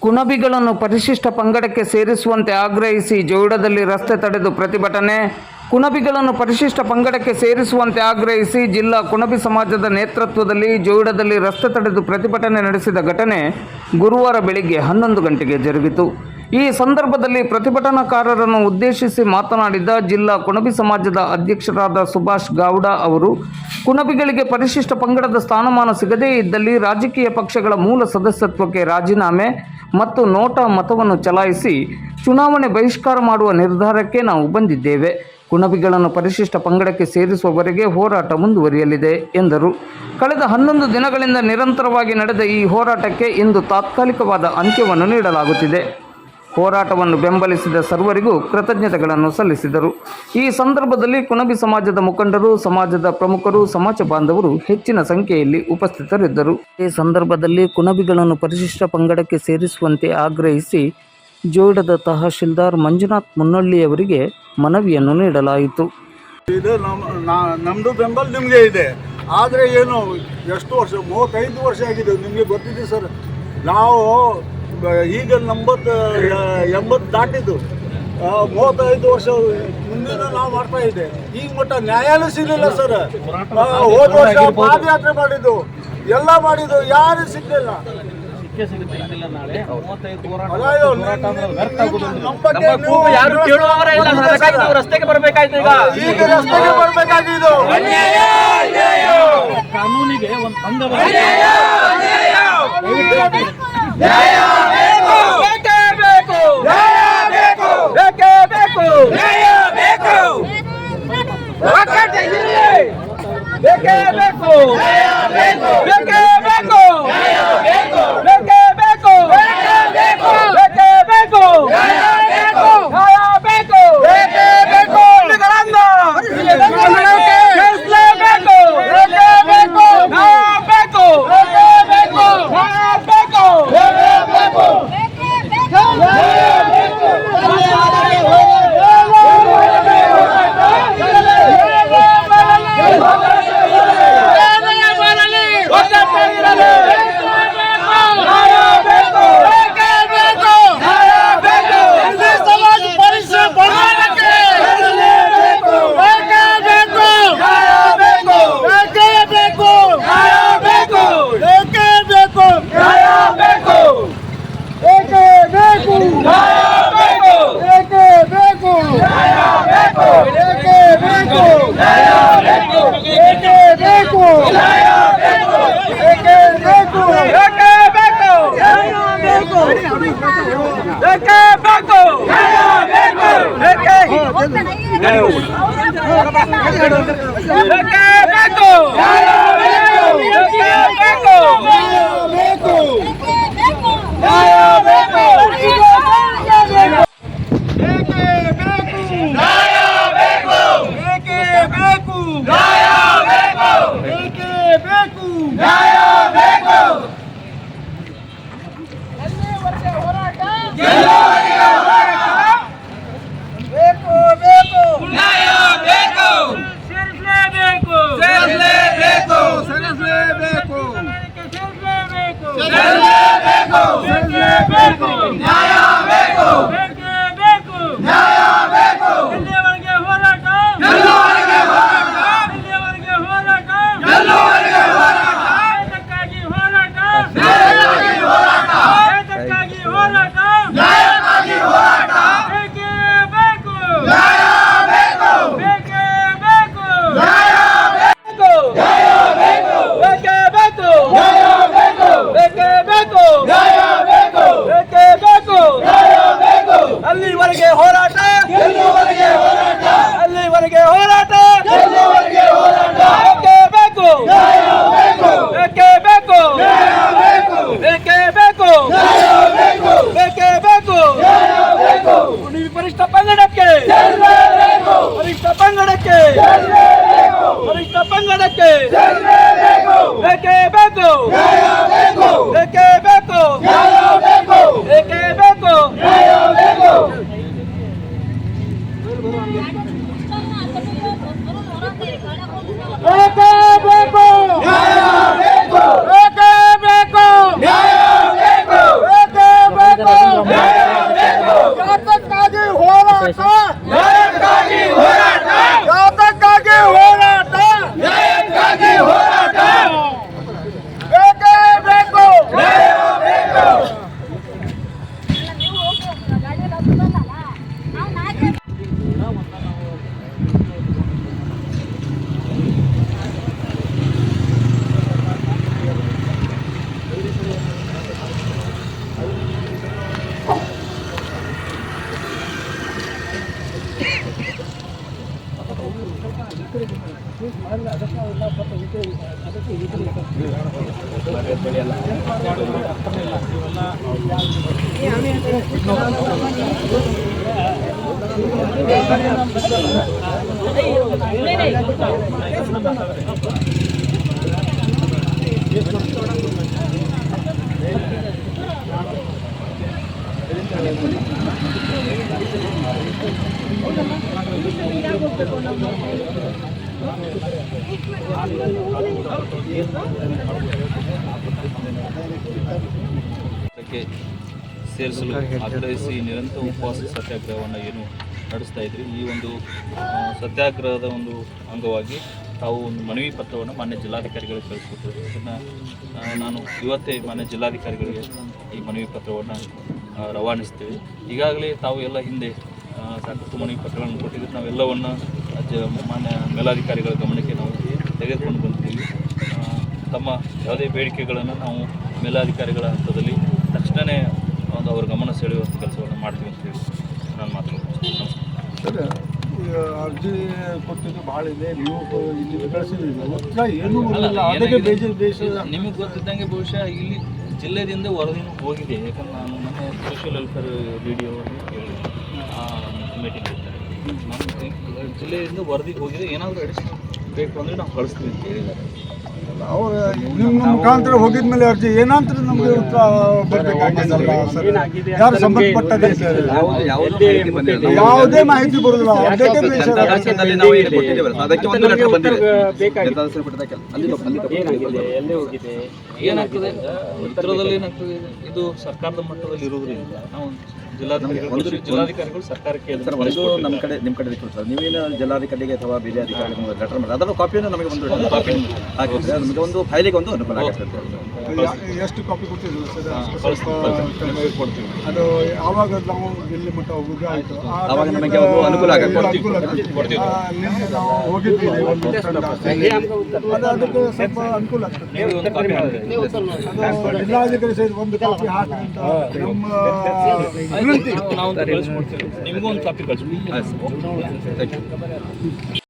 ಕುಣಬಿಗಳನ್ನು ಪರಿಶಿಷ್ಟ ಪಂಗಡಕ್ಕೆ ಸೇರಿಸುವಂತೆ ಆಗ್ರಹಿಸಿ ಜೋಯಿಡಾದಲ್ಲಿ ರಸ್ತೆ ತಡೆದು ಪ್ರತಿಭಟನೆ. ಕುಣಬಿಗಳನ್ನು ಪರಿಶಿಷ್ಟ ಪಂಗಡಕ್ಕೆ ಸೇರಿಸುವಂತೆ ಆಗ್ರಹಿಸಿ ಜಿಲ್ಲಾ ಕುಣಬಿ ಸಮಾಜದ ನೇತೃತ್ವದಲ್ಲಿ ಜೋಯಿಡಾದಲ್ಲಿ ರಸ್ತೆ ತಡೆದು ಪ್ರತಿಭಟನೆ ನಡೆಸಿದ ಘಟನೆ ಗುರುವಾರ ಬೆಳಿಗ್ಗೆ 11 ಗಂಟೆಗೆ ಜರುಗಿತು. ಈ ಸಂದರ್ಭದಲ್ಲಿ ಪ್ರತಿಭಟನಾಕಾರರನ್ನು ಉದ್ದೇಶಿಸಿ ಮಾತನಾಡಿದ ಜಿಲ್ಲಾ ಕುಣಬಿ ಸಮಾಜದ ಅಧ್ಯಕ್ಷರಾದ ಸುಭಾಷ್ ಗೌಡ ಅವರು, ಕುಣಬಿಗಳಿಗೆ ಪರಿಶಿಷ್ಟ ಪಂಗಡದ ಸ್ಥಾನಮಾನ ಸಿಗದೇ ಇದ್ದಲ್ಲಿ ರಾಜಕೀಯ ಪಕ್ಷಗಳ ಮೂಲ ಸದಸ್ಯತ್ವಕ್ಕೆ ರಾಜೀನಾಮೆ ಮತ್ತು ನೋಟಾ ಮತವನ್ನು ಚಲಾಯಿಸಿ ಚುನಾವಣೆ ಬಹಿಷ್ಕಾರ ಮಾಡುವ ನಿರ್ಧಾರಕ್ಕೆ ನಾವು ಬಂದಿದ್ದೇವೆ. ಕುಣಬಿಗಳನ್ನು ಪರಿಶಿಷ್ಟ ಪಂಗಡಕ್ಕೆ ಸೇರಿಸುವವರೆಗೆ ಹೋರಾಟ ಮುಂದುವರಿಯಲಿದೆ ಎಂದರು. ಕಳೆದ 11 ದಿನಗಳಿಂದ ನಿರಂತರವಾಗಿ ನಡೆದ ಈ ಹೋರಾಟಕ್ಕೆ ಇಂದು ತಾತ್ಕಾಲಿಕವಾದ ಅಂತ್ಯವನ್ನು ನೀಡಲಾಗುತ್ತಿದೆ. ಹೋರಾಟವನ್ನು ಬೆಂಬಲಿಸಿದ ಸರ್ವರಿಗೂ ಕೃತಜ್ಞತೆಗಳನ್ನು ಸಲ್ಲಿಸಿದರು. ಈ ಸಂದರ್ಭದಲ್ಲಿ ಕುಣಬಿ ಸಮಾಜದ ಮುಖಂಡರು, ಸಮಾಜದ ಪ್ರಮುಖರು, ಸಮಾಜ ಬಾಂಧವರು ಹೆಚ್ಚಿನ ಸಂಖ್ಯೆಯಲ್ಲಿ ಉಪಸ್ಥಿತರಿದ್ದರು. ಈ ಸಂದರ್ಭದಲ್ಲಿ ಕುಣಬಿಗಳನ್ನು ಪರಿಶಿಷ್ಟ ಪಂಗಡಕ್ಕೆ ಸೇರಿಸುವಂತೆ ಆಗ್ರಹಿಸಿ ಜೋಯಿಡಾದ ತಹಶೀಲ್ದಾರ್ ಮಂಜುನಾಥ್ ಮುನ್ನಳ್ಳಿಯವರಿಗೆ ಮನವಿಯನ್ನು ನೀಡಲಾಯಿತು. ಇದು ನಮ್ಮದು ಬೆಂಬಲ ನಿಮಗೆ ಇದೆ, ಆದರೆ ಏನು ಎಷ್ಟು ವರ್ಷ 35 ವರ್ಷ ಆಗಿದೆ, ನಿಮಗೆ ಗೊತ್ತಿದೆ ಸರ್. ನಾವು ಈಗ 80 ದಾಟಿದ್ದು 35 ವರ್ಷ ಮುಂದಿನ ನಾವು ಮಾಡ್ತಾ ಇದೆ. ಈಗ ಮಟ್ಟ ನ್ಯಾಯಾಲಯ ಸಿಗಲಿಲ್ಲ ಸರ್. ಹೋದ ವರ್ಷ ಪಾದಯಾತ್ರೆ ಮಾಡಿದ್ದು ಎಲ್ಲ ಮಾಡಿದ್ದು ಯಾರು ಸಿಗಲಿಲ್ಲ. ರಸ್ತೆಗೆ ಬರಬೇಕಾಯ್ತು. ಈಗ ರಸ್ತೆಗೆ ಬರಬೇಕಾಗಿದ್ದು ಕಾನೂನಿಗೆ ಒಂದು ಭಂಗ ಯಾತಕ್ಕಾಗಿ ಹೋರಾಟ ಯಾತಕ್ಕಾಗಿ ಹೋರಾಟ ಬೇಕೇ ಬೇಕು ಕ್ಕೆ ಸೇರಿಸಲು ಆಗ್ರಹಿಸಿ ನಿರಂತರ ಉಪವಾಸ ಸತ್ಯಾಗ್ರಹವನ್ನು ಏನು ನಡೆಸ್ತಾ ಇದ್ರಿ. ಈ ಒಂದು ಸತ್ಯಾಗ್ರಹದ ಒಂದು ಅಂಗವಾಗಿ ತಾವು ಒಂದು ಮನವಿ ಪತ್ರವನ್ನು ಮಾನ್ಯ ಜಿಲ್ಲಾಧಿಕಾರಿಗಳಿಗೆ ಕಳಿಸ್ಕೊಟ್ಟಿದ್ರು. ಅದನ್ನು ನಾನು ಇವತ್ತೇ ಮಾನ್ಯ ಜಿಲ್ಲಾಧಿಕಾರಿಗಳಿಗೆ ಈ ಮನವಿ ಪತ್ರವನ್ನು ರವಾನಿಸ್ತೀವಿ. ಈಗಾಗಲೇ ತಾವು ಎಲ್ಲ ಹಿಂದೆ ಸಾಕಷ್ಟು ಮನವಿ ಪತ್ರಗಳನ್ನು ಕೊಟ್ಟಿದ್ದು ನಾವೆಲ್ಲವನ್ನು ಮಾನ್ಯ ಮೇಲಾಧಿಕಾರಿಗಳ ಗಮನಕ್ಕೆ ನಾವು ತೆಗೆದುಕೊಂಡು ಬಂದಿದ್ದೀವಿ. ತಮ್ಮ ಯಾವುದೇ ಬೇಡಿಕೆಗಳನ್ನು ನಾವು ಮೇಲಾಧಿಕಾರಿಗಳ ಹಂತದಲ್ಲಿ ತಕ್ಷಣವೇ ಒಂದು ಅವ್ರ ಗಮನ ಸೆಳೆಯುವಂಥ ಕೆಲಸವನ್ನು ಮಾಡ್ತೀವಿ ಅಂತೇಳಿ ನಾನು ಮಾತಾಡ್ತೀನಿ. ಸರ್, ಅರ್ಜಿ ಕೊಟ್ಟಿದ್ದು ಭಾಳ ಇದೆ. ನೀವು ಇಲ್ಲಿ ಕಳಿಸಿದ್ದೀವಿ, ಉತ್ತರ ಏನೂ ಇಲ್ಲ. ಅದಕ್ಕೆ ನಿಮಗೆ ಗೊತ್ತಿದ್ದಂಗೆ ಬಹುಶಃ ಇಲ್ಲಿ ಜಿಲ್ಲೆಯಿಂದ ವರದಿನೂ ಹೋಗಿದೆ. ಯಾಕಂದ್ರೆ ನಾನು ಮೊನ್ನೆ ಸೋಷಿಯಲ್ ವೆಲ್ಫೇರ್ ವಿಡಿಯೋ ಕೇಳಿ ಮೀಟಿಂಗ್ ಇರ್ತಾರೆ. ನಮ್ಮ ಜಿಲ್ಲೆಯಿಂದ ವರದಿ ಹೋಗಿದೆ. ಏನಾದರೂ ಅಡಿಷನಲ್ ಬೇಕು ಅಂದರೆ ನಾವು ಕಳಿಸ್ತೀವಿ ಅಂತ ಹೇಳಿದ್ದಾರೆ. ನಾವು ನಿಮ್ಮ ಮುಖಾಂತರ ಹೋಗಿದ್ಮೇಲೆ ಅರ್ಜಿ ಏನಂತ ನಮಗೆ ಉತ್ತರ ಬರಬೇಕಾಗಿಲ್ಲ ಸರ್. ಯಾರು ಸಂಬಂಧಪಟ್ಟದೆ ಸರ್, ಯಾವುದೇ ಮಾಹಿತಿ ಬರೋದಿಲ್ಲ. ಅದಕ್ಕೆ ಏನಾಗ್ತದೆ ಉತ್ತರದಲ್ಲಿ ಏನಾಗ್ತದೆ, ಇದು ಸರ್ಕಾರದ ಮಟ್ಟದಲ್ಲಿ ಇರುವುದರಿಂದ ನಾವು ಜಿಲ್ಲಾಧಿಕಾರಿಗಳು ಸರ್ಕಾರಕ್ಕೆ ಒಂದು ನಮ್ಮ ಕಡೆ ನಿಮ್ಮ ಕಡೆ ಸರ್, ನೀವೇನು ಜಿಲ್ಲಾಧಿಕಾರಿಗೆ ಅಥವಾ ಬೇರೆ ಅಧಿಕಾರಿಗಳಿಗೆ ಲೆಟರ್ ಮಾಡಿ ಅದರ ಕಾಪಿಯನ್ನು ನಮಗೆ ಒಂದು ಕಾಪಿ ಹಾಕಿದ್ರೆ ನಮಗೆ ಒಂದು ಫೈಲಿಗೆ ಒಂದು ಅನುಕೂಲ ಆಗುತ್ತೆ. ಎಷ್ಟು ಕಾಪಿ ಕೊಡ್ತಿದ್ವಿ ಸರ್? ಅದು ಆವಾಗ ನಾವು ಎಲ್ಲಿ ಮಟ್ಟ ಹೋಗೋದು ಆಯಿತು, ಆವಾಗ ನಮಗೆ ಒಂದು ಅನುಕೂಲ ಆಗುತ್ತೆ. ನಿನ್ನೆ ನಾವು ಹೋಗಿದ್ದೀವಿ ಒಂದು ಅದಕ್ಕೆ ಸ್ವಲ್ಪ ಅನುಕೂಲ ಆಗ್ತದೆ. ಅದು ಜಿಲ್ಲಾಧಿಕಾರಿ ಸಹಿತ ಒಂದು ಕಾಪಿ ಹಾಕಿ ಅಂತ ನಮ್ಮ ನಾವು ಕಳಿಸ್ಕೊಡ್ತೀವಿ. ನಿಮಗೂ ಒಂದು ಕಾಪಿ ಕಳಿಸ್ಕೊಡ್ತೀವಿ.